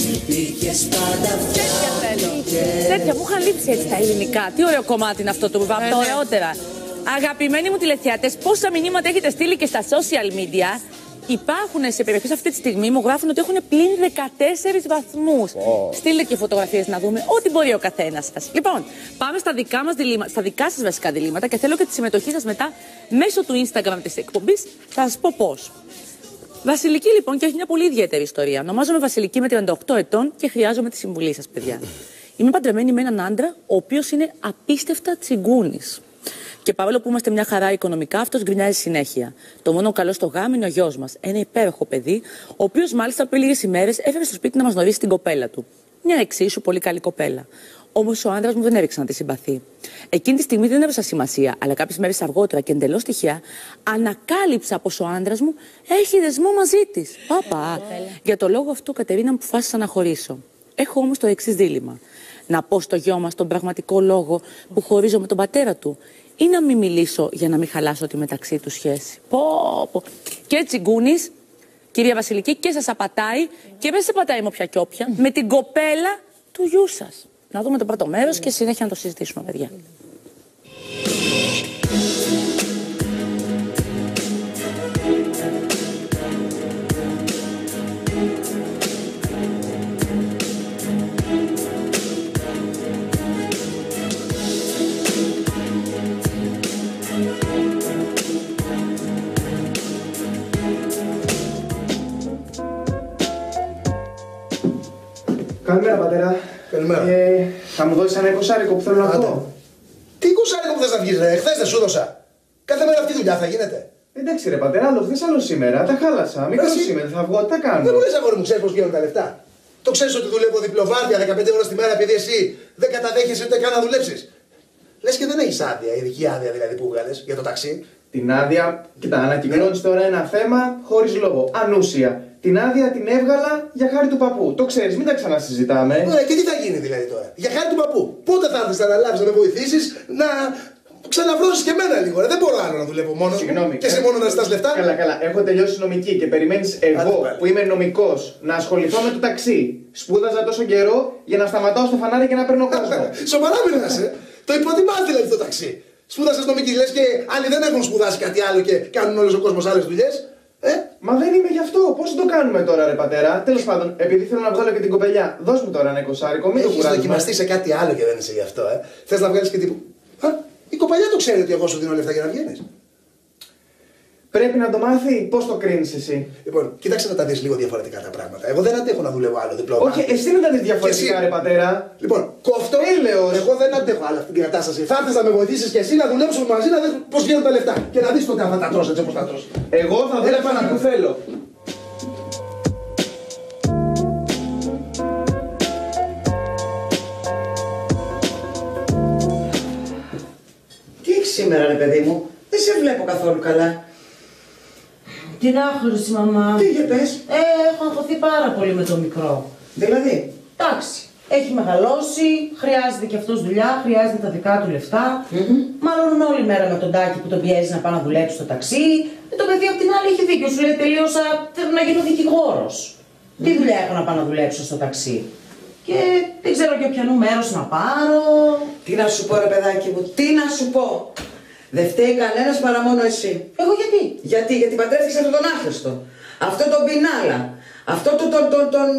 Τέτοια θέλω. Τέτοια, μου είχαν λείψει έτσι τα ελληνικά. Τι ωραίο κομμάτι είναι αυτό το που είπα, από τα ωραιότερα. Αγαπημένοι μου τηλεθεατές, πόσα μηνύματα έχετε στείλει και στα social media. Υπάρχουν σε περιοχές αυτή τη στιγμή, μου γράφουν ότι έχουν πλην 14 βαθμούς. Στείλτε και φωτογραφίες να δούμε ό,τι μπορεί ο καθένας σας. Λοιπόν, πάμε στα δικά μας διλήμματα, στα δικά σας βασικά διλήμματα και θέλω και τη συμμετοχή σας μετά μέσω του Instagram της εκπομπής. Θα σας πω πώς. Βασιλική λοιπόν, και έχει μια πολύ ιδιαίτερη ιστορία. Ονομάζομαι Βασιλική με 38 ετών και χρειάζομαι τη συμβουλή σας, παιδιά. Είμαι παντρεμένη με έναν άντρα, ο οποίος είναι απίστευτα τσιγκούνης. Και παρόλο που είμαστε μια χαρά οικονομικά, αυτός γκρινιάζει συνέχεια. Το μόνο καλό στο γάμο είναι ο γιος μας. Ένα υπέροχο παιδί, ο οποίος μάλιστα πριν λίγες ημέρες έφερε στο σπίτι να μας γνωρίσει την κοπέλα του. Μια εξίσου πολύ καλή κοπέλα. Όμως ο άντρας μου δεν έριξε να τη συμπαθεί. Εκείνη τη στιγμή δεν έδωσα σημασία, αλλά κάποιες μέρες αργότερα και εντελώς τυχαία ανακάλυψα πως ο άντρας μου έχει δεσμό μαζί της. Πάπα! Για το λόγο αυτό, Κατερίνα, μου αποφάσισα να χωρίσω. Έχω όμως το εξής δίλημμα. Να πω στο γιο μας τον πραγματικό λόγο που χωρίζω με τον πατέρα του, ή να μην μιλήσω για να μην χαλάσω τη μεταξύ του σχέση. Πω. Και έτσι γκούνης, κυρία Βασιλική, και σας απατάει και δεν σε πατάει με όποια και όποια, με την κοπέλα του γιού σας. Να δούμε το πρώτο μέρος και συνέχεια να το συζητήσουμε, παιδιά. Καλημέρα, πατέρα. Καλημέρα. Θα μου δώσεις ένα 20 που θέλω να πω. Τι 20 που θες να βγεις, ρε? Χθες δεν σου δώσα. Κάθε μέρα αυτή η δουλειά θα γίνεται. Εντάξει, ρε πατέρα, άλλο χθες, άλλο σήμερα. Τα χάλασα. Μικρό σήμερα, θα βγω, τι θα κάνω. Δεν μου λες, αγόρι μου, ξέρεις πώς γίνονται τα λεφτά. Το ξέρεις ότι δουλεύω διπλοβάρδια 15 ώρες τη μέρα επειδή εσύ δεν καταδέχεσαι ούτε καν να δουλέψεις. Λες και δεν έχεις άδεια, ειδική άδεια δηλαδή που βγάλες για το ταξί. Την άδεια, κοίτα, ανακοινώνεις τώρα ένα θέμα χωρίς λόγο. Ανούσια. Την άδεια την έβγαλα για χάρη του παππού. Το ξέρεις, μην τα ξανασυζητάμε. Ωραία, και τι θα γίνει δηλαδή τώρα? Για χάρη του παππού. Πότε θα έρθεις να αναλάβεις να με βοηθήσεις να ξαναβρώσεις και εμένα λίγο? Ρε. Δεν μπορώ άλλο να δουλεύω μόνο. Συγγνώμη. Και εσύ μόνο να ζητάς λεφτά. Καλά. Έχω τελειώσει νομική και περιμένεις εγώ που είμαι νομικός να ασχοληθώ με το ταξί. Σπούδαζα τόσο καιρό για να σταματάω στο φανάρι και να παίρνω κόσμο. Σοβαρά μιλάς, Το υποτιμάς δηλαδή το ταξί. Σπούδασες νομική, λες, και άλλοι δεν έχουν σπουδάσει κάτι άλλο και κάνουν όλος ο κόσμος άλλες δουλειές. Μα δεν είμαι γι' αυτό. Πώς το κάνουμε τώρα, ρε πατέρα? Τέλος πάντων, επειδή θέλω να βγάλω και την κοπελιά, δώσ' μου τώρα ένα 20άρικο, μην το κουράζεις. Έχεις δοκιμαστεί σε κάτι άλλο και δεν είσαι γι' αυτό, Θες να βγάλεις και τίποτα? Η κοπελιά το ξέρει ότι εγώ σου δίνω λεφτά για να βγαίνεις. Πρέπει να το μάθει. Πώς το κρίνεις εσύ? Λοιπόν, κοίταξε να τα δεις λίγο διαφορετικά τα πράγματα. Εγώ δεν αντέχω να δουλεύω άλλο διπλό. Όχι, εσύ να τα δεις διαφορετικά, ρε πατέρα. Λοιπόν, κόφτω. Έλεος. Εγώ δεν αντέχω άλλο αυτή την κατάσταση. Θα έρθεις να με βοηθήσεις και εσύ να δουλέψουμε μαζί, να δεις πώς βγαίνουν τα λεφτά. Και να δεις τότε αν θα τα τρως έτσι όπως τα τρως. Εγώ θα δουλέψω εκεί που θέλω. Τι έχεις σήμερα, ρε παιδί μου? Δεν σε βλέπω καθόλου καλά. Την άχλωση, μαμά. Τι για πες? Έχω αγχωθεί πάρα πολύ με το μικρό. Δηλαδή? Εντάξει. Έχει μεγαλώσει, χρειάζεται και αυτός δουλειά, χρειάζεται τα δικά του λεφτά. Μάλλον όλη μέρα με τον Τάκη που τον πιέζει να πάει να δουλέψει στο ταξί. Το παιδί απ' την άλλη έχει δίκιο. Σου λέει τελείωσα, θέλω να γίνω δικηγόρος. Τι δουλειά έχω να πάω να δουλέψω στο ταξί? Και δεν ξέρω για ποιανού μέρος να πάρω. Τι να σου πω, ρε παιδάκι μου, τι να σου πω? Δεν φταίει κανένας παρά μόνο εσύ. Εγώ γιατί? Γιατί παντρεύτηκες αυτόν τον άχρηστο. Αυτό τον πινάλα. Αυτό τον.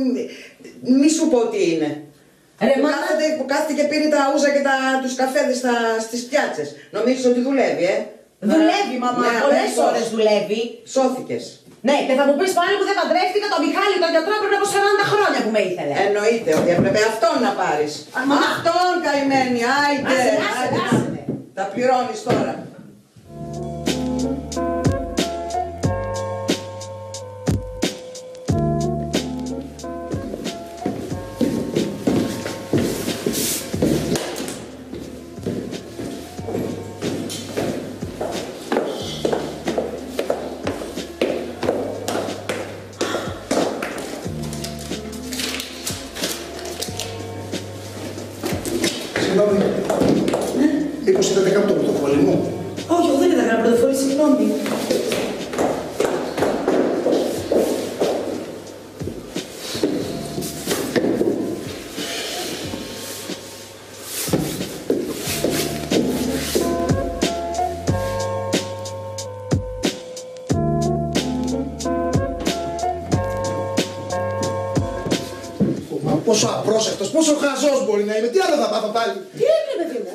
Μη σου πω τι είναι. Ρε, Που κάθεται και πίνει τα ούζα και τους καφέδες στις πιάτσες. Νομίζεις ότι δουλεύει, Δουλεύει, μαμά. Ναι, Πολλές ώρες δουλεύει. Σώθηκες. Ναι, και θα μου πεις πάλι που δεν παντρεύτηκα τον Μιχάλη τον γιατρό πριν από 40 χρόνια που με ήθελε. Εννοείται ότι έπρεπε αυτόν να πάρεις. Αυτόν, καημένη, άιτε. Άσε. Τα πληρώνεις τώρα. Συγγνώμη. Μήπως είδατε κάπου το πρωτοκόλλη μου? Όχι, εγώ δεν είδα κανένα πρωτοφόλι, συγγνώμη. Πόσο απρόσεκτος, πόσο χαζός μπορεί να είμαι. Τι άλλο θα πάθω πάλι. Τι έγινε, παιδί μου?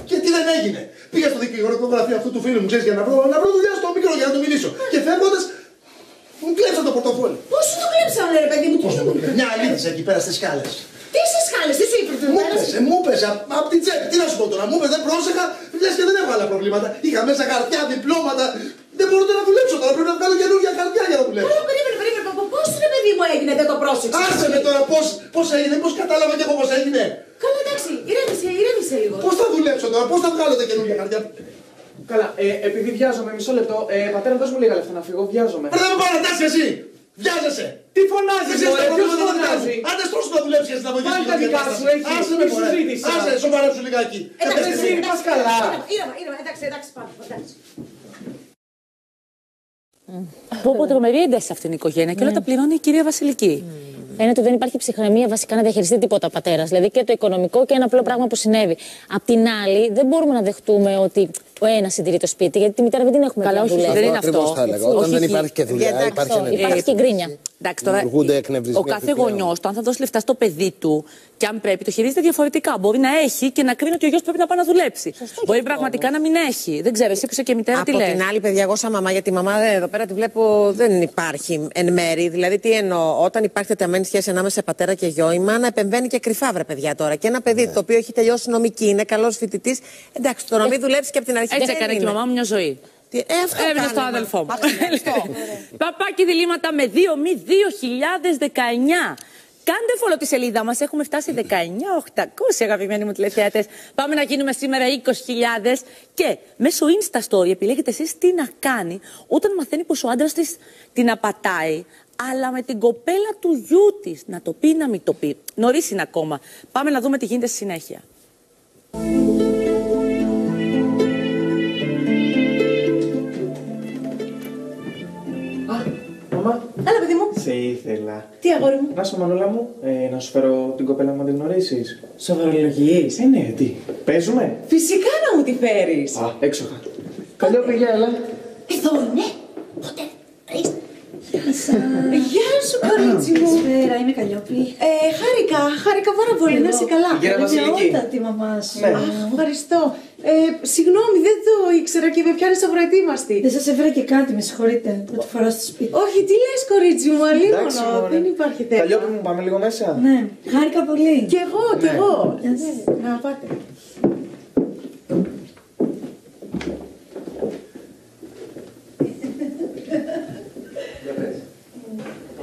Και τι δεν έγινε. Πήγα στο δικηγορικό γραφείο αυτού του φίλου μου, ξέρεις, για να βρω δουλειά στο μικρό για να του μιλήσω. Και φεύγοντας, μου κλέψαν το πορτοφόλι. Πώς σου το κλέψανε, ρε παιδί μου, τι σου το κλέψανε? Μια αλήθεια εκεί πέρα στις σκάλες. Τι στις σκάλες, τι σου είπε, Μου πέσε απ' την τσέπη. Τι να σου πω τώρα, μου πέσε, δεν πρόσεχα, λες και δεν έχω άλλα προβλήματα. Είχα μέσα χαρτιά, διπλώματα. Δεν μπορώ να δουλέψω τώρα, πρέπει να βγάλω καινούργια χαρτιά για να δουλέψω. Καλά, περίμενε. Πώς ρε παιδί μου έγινε, δεν το πρόσεξες? Άσε με τώρα πώς έγινε, πώς κατάλαβα και εγώ πώς έγινε. Καλά, εντάξει, ηρέμησε λίγο. Πώς θα δουλέψω τώρα, πώς θα βγάλω τα καινούργια χαρτιά. Καλά, επειδή βιάζομαι, μισό λεπτό. Πατέρα, δώσ' μου λίγα λεφτά να φύγω, βιάζομαι. Πρέπει να με παρατάσεις εσύ. Βιάζεσαι. Τι φωνάζεις, ποιος φωνάζει? Άντε στρώσου να δουλέψεις και να βοηθήσεις. Πάλι τα δικά σου, Άσε με, μωρέ. συζήτησα. Άσε, σοβαρέψου λιγάκι. Εντάξει, εσύ πας καλά. Ήρεμα, εντάξει, πάμε, εντάξει. Πω τρομερή ένταση σε αυτήν την οικογένεια και όλα τα πληρώνει η κυρία Βασιλική. Φαίνεται ότι δεν υπάρχει ψυχραιμία βασικά να διαχειριστεί τίποτα ο πατέρας. Δηλαδή και το οικονομικό και ένα απλό πράγμα που συνέβη. Απ' την άλλη, δεν μπορούμε να δεχτούμε ότι ο ένας συντηρεί το σπίτι, γιατί τη μητέρα δεν την έχουμε. Καλά, όχι, δεν είναι αυτό. Όταν δεν υπάρχει και δουλειά, υπάρχει και γκρίνια. Εντάξει, τώρα, ο κάθε γονιός, αν θα δώσει λεφτά στο παιδί του και αν πρέπει, το χειρίζεται διαφορετικά. Μπορεί να έχει και να κρίνει ότι ο γιος πρέπει να πάει να δουλέψει. Μπορεί πραγματικά να μην έχει. Δεν ξέρω, εσύ που είσαι και μητέρα, τι λες? Από την άλλη, παιδιά, εγώ σαν μαμά, γιατί η μαμά εδώ πέρα τη βλέπω δεν υπάρχει εν μέρη. Δηλαδή, τι εννοώ, όταν υπάρχει τεταμένη σχέση ανάμεσα σε πατέρα και γιο, η μάνα επεμβαίνει και κρυφά, βρε παιδιά τώρα. Και ένα παιδί το οποίο έχει τελειώσει νομική, είναι καλός φοιτητής, εντάξει, το να μην δουλέψει και από την αρχή. Έτσι έκανε και η μαμά μου μια ζωή. Έβγαινε στον αδελφό μου. Παπάκι διλήμματα με 2 μη 2019. Κάντε follow τη σελίδα μας. Έχουμε φτάσει 19.800 αγαπημένοι μου τηλεθεατές. Πάμε να γίνουμε σήμερα 20.000. Και μέσω Insta Story επιλέγετε εσείς τι να κάνει όταν μαθαίνει πως ο άντρας της την απατάει, αλλά με την κοπέλα του γιού της. Να το πει ή να μην το πει. Νωρίς είναι ακόμα. Πάμε να δούμε τι γίνεται στη συνέχεια. Μαμά. Έλα, παιδί μου. Σε ήθελα. Τι, αγόρι μου? Να σου, Μανούλα μου, να σου φέρω την κοπέλα μου να την γνωρίσεις. Σοβαρολογείς? Ναι, τι. Παίζουμε? Φυσικά να μου τη φέρεις. Έξοχα. Καλό πήγε, έλα. Εδώ είναι. Πότε? Γεια σου, κορίτσι μου. Καλησπέρα, είμαι Καλλιόπη. Χάρηκα πάρα πολύ, να είσαι καλά. Γεια Βασιλική. Είναι τη μαμά σου. Ναι. Ευχαριστώ. Συγγνώμη, δεν το ήξερα και με πιάνεις απροετοίμαστη. Δεν σας έφερα και κάτι, με συγχωρείτε. Πρώτη φορά στο σπίτι. Όχι, τι λες, κορίτσι μου, αλίμονο. Δεν υπάρχει θέμα. Καλλιόπη μου, πάμε λίγο μέσα. Ναι, χάρηκα πολύ. Κι εγώ, κι εγώ. Ναι. Να πάτε.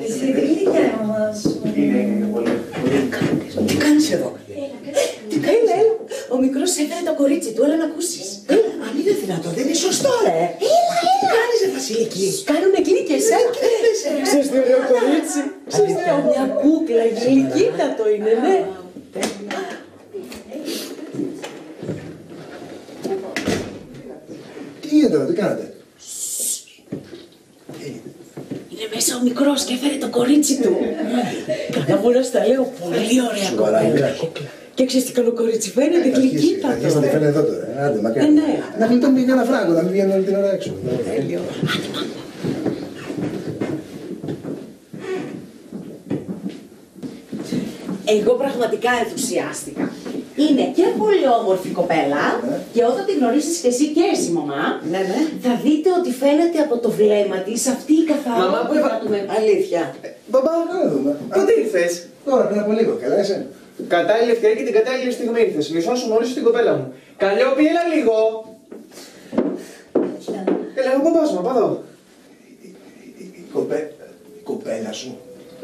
Εσύ τι ηλικία η μαμά σου? Είναι πολύ. Τι κάνεις εδώ? Έλα. Ο μικρός έφερε το κορίτσι του, έλα να ακούσεις. Αν είναι δυνατό, δεν είναι σωστό, ρε. Έλα. Τι κάνεις, ρε Βασιλική? Κάνουνε κλίκες, Ξέρεις τι ωραίο κορίτσι. Μια κούκλα, γλυκύτατο είναι, ναι. Τι γίνεται εδώ, τι κάνετε? Είναι μέσα ο μικρός και έφερε το κορίτσι του. Καλά μου να στα λέω, πολύ ωραία κοπέλα. Και ξέρεις τι καλό κορίτσι φαίνεται, γλυκύτατο. Αρχίζει να τη φαίνεται εδώ τώρα, άντε μακάρι. Ναι. Να γλιτώνει και ένα φράγκο, να μην βγαίνει όλη την ώρα έξω. Τέλειο. Άντε πάμε. Εγώ πραγματικά ενθουσιάστηκα. Είναι και πολύ όμορφη κοπέλα και όταν τη γνωρίσεις και εσύ και εσύ, μαμά, θα δείτε ότι φαίνεται από το βλέμμα της αυτή η καθαρότητα του με αλήθεια. Μπαμπά, να δούμε. Πότε ήρθες? Τώρα, πριν από λίγο, καλά είσαι? Κατάλληλη ευκαιρία και την κατάλληλη στιγμή ήρθες. Μισό να σου γνωρίσω την κοπέλα μου. Καλλιόπη, έλα λίγο. Έλα, ο μπαμπάς μου, πάω εδώ. Η κοπέλα σου?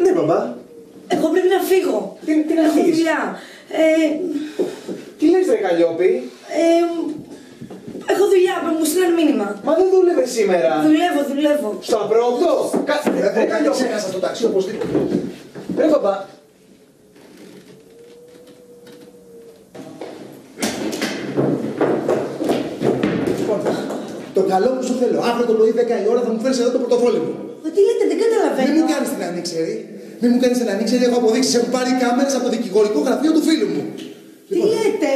Ναι, μπαμπά. Εγώ πρέπει να φύγω. Τι να Έχω φύγεις? δουλειά. Τι λες, ρε Καλλιόπη? Έχω δουλειά, μου στείλαν μήνυμα. Μα δεν δούλευε σήμερα. Δουλεύω. Στο απρόοπτο. Κάτι ξέχασα στο ταξί οπωσδήποτε. Ρε μπαμπά. Το καλό που σου θέλω, αύριο το πρωί 10 η ώρα θα μου φέρεις εδώ το πορτοφόλι μου. Τι λέτε, δεν καταλαβαίνω. Μην μου κάνεις την ανήξερη. Μην μου κάνεις την ανήξερη, έχω αποδείξεις. Έχουν πάρει κάμερες από το δικηγορικό γραφείο του φίλου μου. Τι λέτε,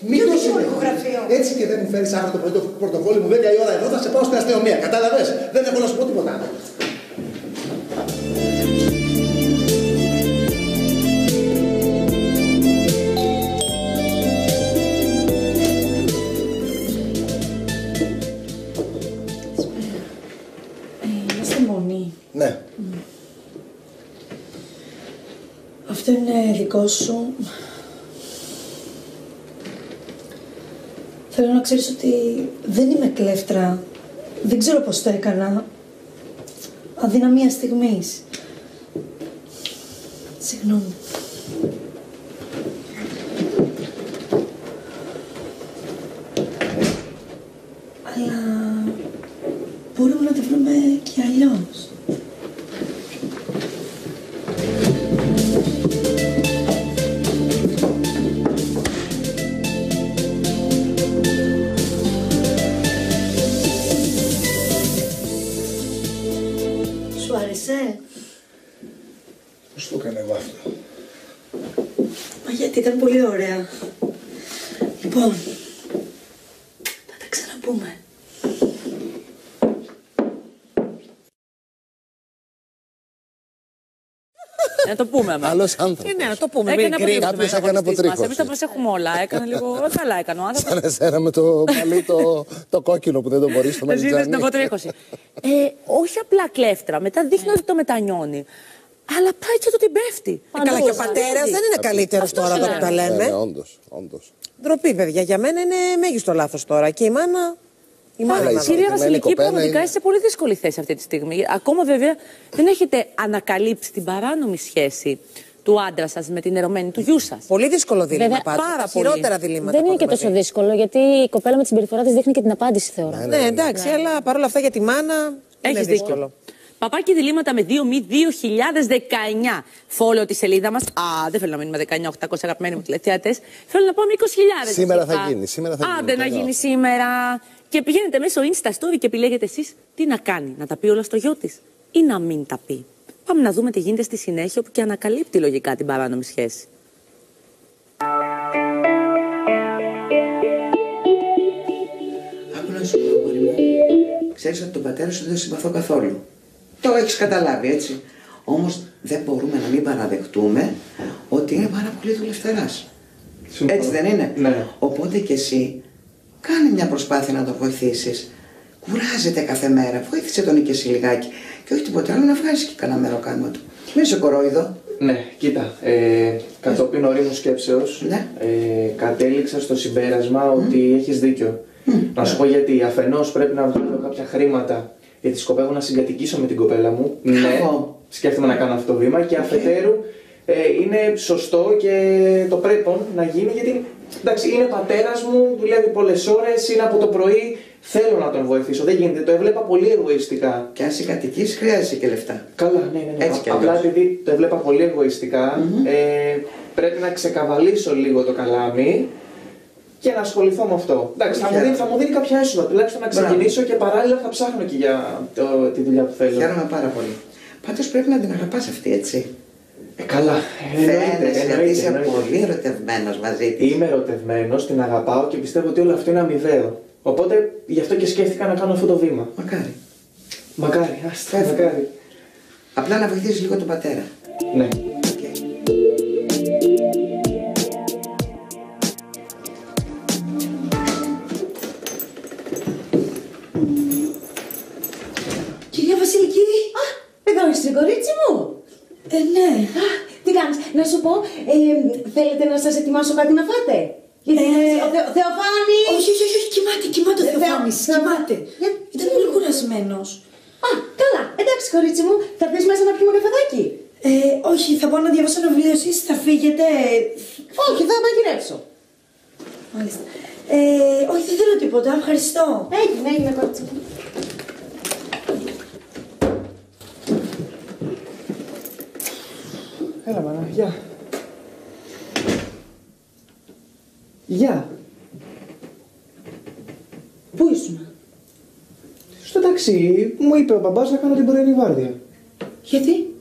Μην ποιο το δικηγορικό γραφείο? Έτσι και δεν μου φέρεις αύριο το πρωί το πορτοφόλι μου 10 η ώρα εδώ, θα σε πάω στην αστυνομία. Κατάλαβες? Δεν έχω να σου πω τίποτα άλλο. Αυτό είναι δικό σου. Θέλω να ξέρεις ότι δεν είμαι κλέφτρα. Δεν ξέρω πώς το έκανα. Αδυναμία στιγμής. Συγγνώμη. Αλλά μπορούμε να το βρούμε και αλλιώς. Σου άρεσε? Πώς το έκανε εγώ αυτό? Μα γιατί ήταν πολύ ωραία. Λοιπόν, θα τα ξαναπούμε. Να το πούμε, άμα. Άλλος άνθρωπος. Ναι, να το πούμε. Έκανε Μην κρύβουμε. Κάποιος έκανε αποτρίχωση. Εμείς τα προσέχουμε όλα. Έκανε λίγο. Καλά έκανε ο άνθρωπος. Σαν εσένα με το μαλλί το κόκκινο που δεν το μπορείς στο Εσύ είδες την μαλλιτζάνι. αποτρίχωση. Όχι απλά κλέφτρα. Μετά δείχνει ότι το μετανιώνει. Αλλά πάει και το την πέφτει. Καλά, και ο πατέρας δεν είναι καλύτερος τώρα εδώ που τα λέμε. Όντως. Ντροπή, παιδιά. Για μένα είναι μέγιστο λάθος τώρα. Και η μάνα. Η μάνα η να Κυρία δω. Βασιλική, κοπέλα πραγματικά είναι. είσαι σε πολύ δύσκολη θέση αυτή τη στιγμή. Ακόμα βέβαια δεν έχετε ανακαλύψει την παράνομη σχέση του άντρα σας με την ερωμένη του γιού σας. Πολύ δύσκολο δίλημα Βέβαια, πάντως. πάρα Τα πολύ. χειρότερα διλήμματα. Δεν είναι που και έχουμε τόσο δει. δύσκολο, γιατί η κοπέλα με τη συμπεριφορά της δείχνει και την απάντηση, θεωρώ. Ναι, εντάξει, αλλά παρόλα αυτά για τη μάνα είναι Έχεις δύσκολο. δίκιο. Παπάκι διλήμματα με 2 Follow τη σελίδα μας. Δεν θέλω να μείνουμε 19.800 αγαπημένοι μου τηλεθεατές. Θέλω να πάμε 20.000. Σήμερα θα γίνει, Άντε να γίνει σήμερα. Και πηγαίνετε μέσω Insta Story και επιλέγετε εσείς τι να κάνει. Να τα πει όλα στο γιο της ή να μην τα πει. Πάμε να δούμε τι γίνεται στη συνέχεια, όπου και ανακαλύπτει λογικά την παράνομη σχέση. Άκου να σου πω, αγόρι μου. Ξέρεις ότι τον πατέρα σου δεν συμπαθώ καθόλου. Το έχεις καταλάβει, έτσι. Όμως δεν μπορούμε να μην παραδεχτούμε ότι είναι πάρα πολύ δουλευταράς. Έτσι δεν είναι? Ναι. Οπότε και εσύ κάνε μια προσπάθεια να τον βοηθήσεις. Κουράζεται κάθε μέρα. Βοήθησε τον και εσύ λιγάκι. Και όχι τίποτα άλλο, να βγάλεις και κανένα μεροκάμα του. Μην είσαι κορόιδο. Ναι, κοίτα, κατόπιν ορίμου σκέψεως, Ναι. κατέληξα στο συμπέρασμα ότι έχεις δίκιο. Να σου πω γιατί. Αφενός πρέπει να βγάλω κάποια χρήματα, γιατί σκοπεύω να συγκατοικήσω με την κοπέλα μου. Ναι, σκέφτομαι να κάνω αυτό το βήμα. Και αφετέρου είναι σωστό και το πρέπει να γίνει, γιατί εντάξει, είναι πατέρας μου, δουλεύει πολλές ώρες, είναι από το πρωί. Θέλω να τον βοηθήσω. Δεν γίνεται. Το έβλεπα πολύ εγωιστικά. Και αν συγκατοικείς χρειάζεσαι και λεφτά. Καλά, ναι. Έτσι κι Απλά αλλιώς. επειδή το έβλεπα πολύ εγωιστικά, πρέπει να ξεκαβαλήσω λίγο το καλάμι και να ασχοληθώ με αυτό. Εντάξει, θα μου δίνει κάποια έσοδα. Τουλάχιστον να ξεκινήσω και παράλληλα θα ψάχνω και για τη δουλειά που θέλω. Χαίρομαι πάρα πολύ. Πάντως πρέπει να την αγαπάς αυτή, έτσι. Καλά, Φαίνεσαι γιατί είσαι εννοείται. πολύ ερωτευμένος μαζί της. Είμαι ερωτευμένος, την αγαπάω και πιστεύω ότι όλο αυτό είναι αμοιβαίο. Οπότε γι' αυτό και σκέφτηκα να κάνω αυτό το βήμα. Μακάρι. Μακάρι, μακάρι. Απλά να βοηθήσεις λίγο τον πατέρα. Ναι. Κυρία Βασιλική! Εδώ είσαι, κορίτσι μου. Ναι. Τι κάνεις, να σου πω, θέλετε να σας ετοιμάσω κάτι να φάτε? Γιατί Θεοφάνη! Όχι, κοιμάται ο Θεοφάνης. Κοιμάται. Ήταν πολύ κουρασμένος. Καλά, εντάξει κορίτσι μου, θα έρθεις μέσα να πιούμε καφεδάκι? Όχι, θα πάω να διαβάσω ένα βιβλίο, εσείς θα φύγετε. Όχι, θα μαγειρέψω. Μάλιστα. Όχι, δεν θέλω τίποτα, ευχαριστώ. Έγινε κορίτσι μου. Έλα, μάνα, γεια. Γεια. Πού ήσουν? Στο ταξί μου είπε ο μπαμπάς να κάνω την πρωινή βάρδια. Γιατί?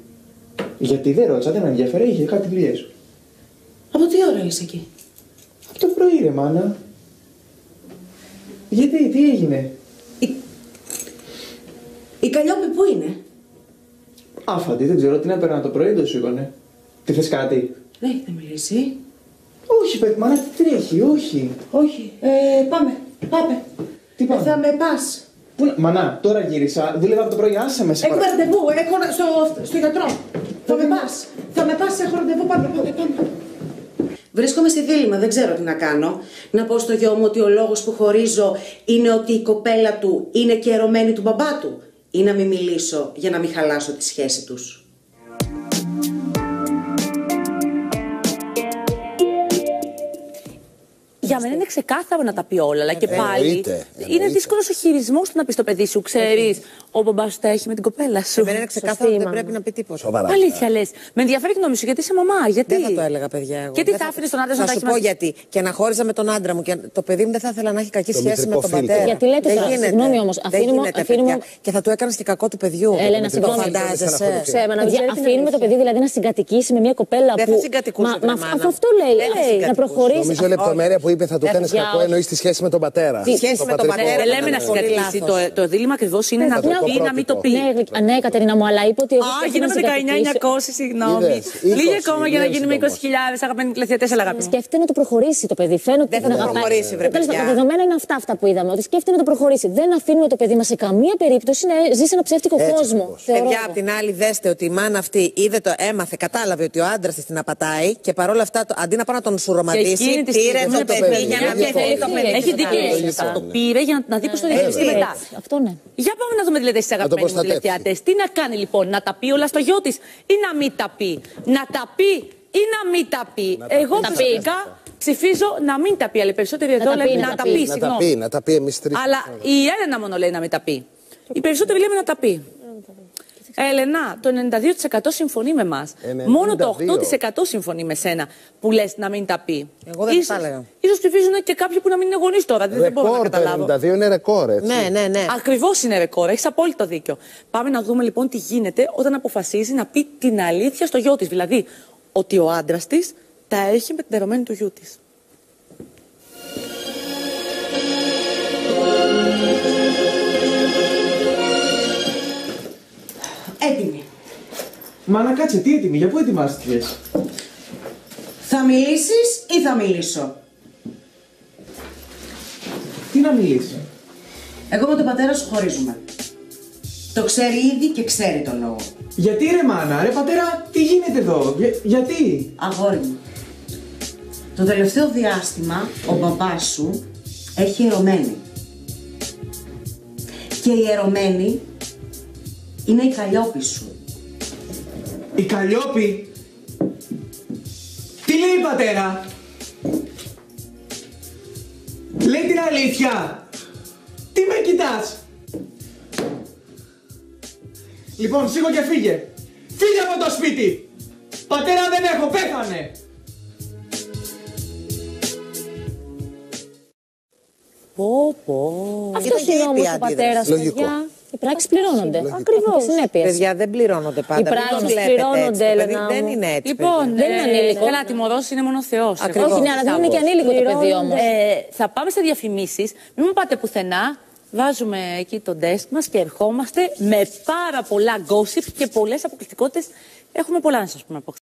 Γιατί δεν ρώτησα, δεν με ενδιαφέρε, είχε κάτι δουλειές. Από τι ώρα είσαι εκεί? Από το πρωί ρε μάνα. Γιατί, τι έγινε? Η Καλλιόπη πού είναι? Άφαντη, δεν ξέρω τι να έπαιρνα το πρωί, δεν σου είπανε. Τι θες κάτι? Δεν έχετε μιλήσει. Όχι παιδί, μάνα, τι τρέχει, όχι. Όχι. Πάμε. Τι πάμε? Θα με πας. Μανά, τώρα γύρισα, δούλευα από το πρωί, άσε με σε Έχουμε ραντεβού, έχω στο γιατρό. Θα με πας. Θα με πας, έχω ραντεβού, πάμε. Βρίσκομαι στη δίλημμα, δεν ξέρω τι να κάνω. Να πω στο γιο μου ότι ο λόγος που χωρίζω είναι ότι η κοπέλα του είναι και ερωμένη του μπαμπά του, ή να μην μιλήσω για να μην χαλάσω τη σχέση τους. Για μένα είναι ξεκάθαρο να τα πει όλα, αλλά και πάλι είναι δύσκολο ο χειρισμό του να πει στο παιδί σου, ξέρει, ο μπαμπάς σου τα έχει με την κοπέλα σου. Δεν είναι ξεκάθαρο, δεν πρέπει να πει τίποτα. Αλήθεια λες. Με ενδιαφέρει η γνώμη σου, γιατί είσαι μαμά, γιατί. Δεν θα το έλεγα, παιδιά. Εγώ. Και τι θα άφηνε τον άντρα σου να τα έχει. Θα σου πω γιατί. Και να χώριζα με τον άντρα μου και το παιδί μου δεν θα ήθελα να έχει κακή σχέση με τον πατέρα. Γιατί λέτε τώρα, συγγνώμη όμως, αφήνουμε. Και θα του έκανε και κακό του παιδιού. Έλενα, συγγνώμη. Φαντάζεσαι. Αφήνουμε το παιδί δηλαδή να συγκατοικήσει με μια κοπέλα που. Δεν θα συγκατοικούσε. Αυτό λέει. Να προχωρήσει. Νομίζω λεπτομέρεια που είπε θα του κάνει κακό εννοεί τη σχέση με τον πατέρα. Τη σχέση με τον πατέρα. Λέμε να συγκατοικήσει. Το δίλημμα ακριβώς είναι να το πει ή να μην το πει. Ναι, Κατερίνα μου, αλλά είπε ότι. Γίναμε 19.900, συγγνώμη. Λίγοι ακόμα για να γίνουμε 20.000 αγαπημένοι τηλεθεατές, αλλά αγαπημένοι. Σκέφτεται να το προχωρήσει το παιδί. Φαίνεται ότι θα το προχωρήσει, βρε παιδιά. Τα δεδομένα είναι αυτά που είδαμε. Ότι σκέφτεται να το προχωρήσει. Δεν αφήνουμε το παιδί μας σε καμία περίπτωση να ζει σε ένα ψεύτικο κόσμο. Παιδιά, απ' την άλλη, δέστε ότι η μάνα αυτή έμαθε, κατάλαβε ότι ο άντρας της την απατάει και παρόλα αυτά αντί να πάει να τον σουρωματίσει, πήρε το παιδί για να μην θέλει το παιδί. Έχει δίκιο. Το πήρε για να δει πώς το διαχειριστεί μετά. Αυτό ναι. Για πάμε να δούμε δηλαδή εσείς αγαπημένοι μου τηλεθεατές. Τι να κάνει λοιπόν, να τα πει όλα στο γιο της ή να μην τα πει. Να τα πει ή να μην τα πει. Εγώ φυσικά ψηφίζω να μην τα πει, αλλά οι περισσότεροι εδώ λένε να τα πει. Να τα πει εμείς τρεις. Αλλά η Έλενα μόνο λέει να μην τα πει. Οι περισσότεροι λέμε να τα πει. Έλενα, το 92% συμφωνεί με εμάς. Μόνο το 8% συμφωνεί με σένα που λες να μην τα πει. Εγώ δεν θα έλεγα. Ίσως ψηφίζουν και κάποιοι που να μην είναι γονείς τώρα. Δεν μπορώ να καταλάβω. Το 92 είναι ρεκόρ, έτσι. Ναι. Ακριβώς είναι ρεκόρ. Έχεις απόλυτο δίκιο. Πάμε να δούμε λοιπόν τι γίνεται όταν αποφασίζει να πει την αλήθεια στο γιο της. Δηλαδή, ότι ο άντρας της τα έχει με την ερωμένη του γιού της. Έτοιμη. Μα να κάτσε, τι έτοιμη, για πού ετοιμάστηκες? Θα μιλήσεις ή θα μιλήσω? Τι να μιλήσει? Εγώ με τον πατέρα σου χωρίζουμε. Το ξέρει ήδη και ξέρει τον λόγο. Γιατί ρε μάνα, ρε πατέρα, τι γίνεται εδώ, γιατί? Αγόρι μου, το τελευταίο διάστημα ο μπαμπάς σου έχει ερωμένη. Και η ερωμένη είναι η Καλλιόπη σου. Η Καλλιόπη? Τι λέει πατέρα? Λέει την αλήθεια? Τι με κοιτάς? Λοιπόν, σήκω και φύγε. Φύγε από το σπίτι. Πατέρα δεν έχω, πέθανε. Αυτός είναι όμως ο πατέρας, παιδιά. Οι πράξεις πληρώνονται. Ακριβώς. Παιδιά, δεν πληρώνονται πάντα. Οι πράξεις πληρώνονται, Έλενα. Δεν είναι έτσι. Λοιπόν, δεν είναι ανήλικο. Καλά, τιμωρός είναι μόνο Θεός. Όχι, ναι, αλλά δεν είναι και ανήλικο το παιδί όμως. Θα πάμε σε διαφημίσεις. Μην μου πάτε πουθενά. Βάζουμε εκεί το desk μας και ερχόμαστε με πάρα πολλά gossip και πολλές αποκλειστικότητες. Έχουμε πολλά να σας πούμε από